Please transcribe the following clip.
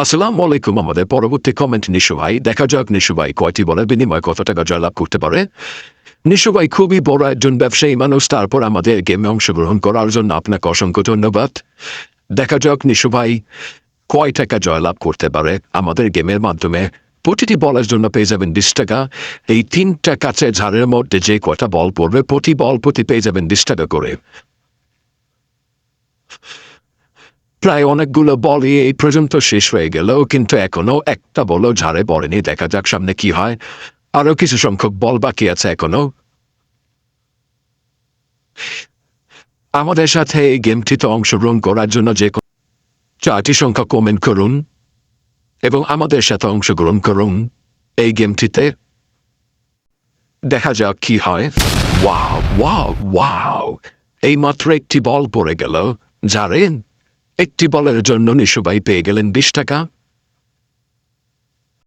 আসসালামু আলাইকুম। আমাদের পরবর্তী কমেন্ট নিশু ভাই। দেখা যাক নিশু ভাই কয়টি বলের বিনিময়ে কত টাকা জয়লাভ করতে পারে। নিশু ভাই খুবই বড় একজন ব্যবসায়ী মানুষ, তারপর আমাদের গেমে অংশগ্রহণ করার জন্য আপনাকে অসংখ্য ধন্যবাদ। দেখা যাক নিশু ভাই কয় টাকা জয়লাভ করতে পারে আমাদের গেমের মাধ্যমে। প্রতিটি বলের জন্য পেয়ে যাবেন 20 টাকা। এই 3টা কাছে ঝাড়ের মধ্যে যে কয়টা বল পড়বে প্রতি বল প্রতি পেয়ে যাবেন 20 টাকা করে। প্রায় অনেকগুলো বলই এই পর্যন্ত শেষ হয়ে গেল, কিন্তু এখনো একটা বলও ঝাড়ে পড়েনি। দেখা যাক সামনে কি হয়। আরো কিছু সংখ্যক বল বাকি আছে এখনো। আমাদের সাথে এই গেমটিতে অংশগ্রহণ করার জন্য যে 4টি সংখ্যা কমেন্ট করুন এবং আমাদের সাথে অংশগ্রহণ করুন এই গেমটিতে। দেখা যাক কি হয়। ওয়াও ওয়াও ওয়াও, এই মাত্র একটি বল পড়ে গেল ঝাড়ে। একটি বলের জন্য নিশু ভাই পেয়ে গেলেন 20 টাকা।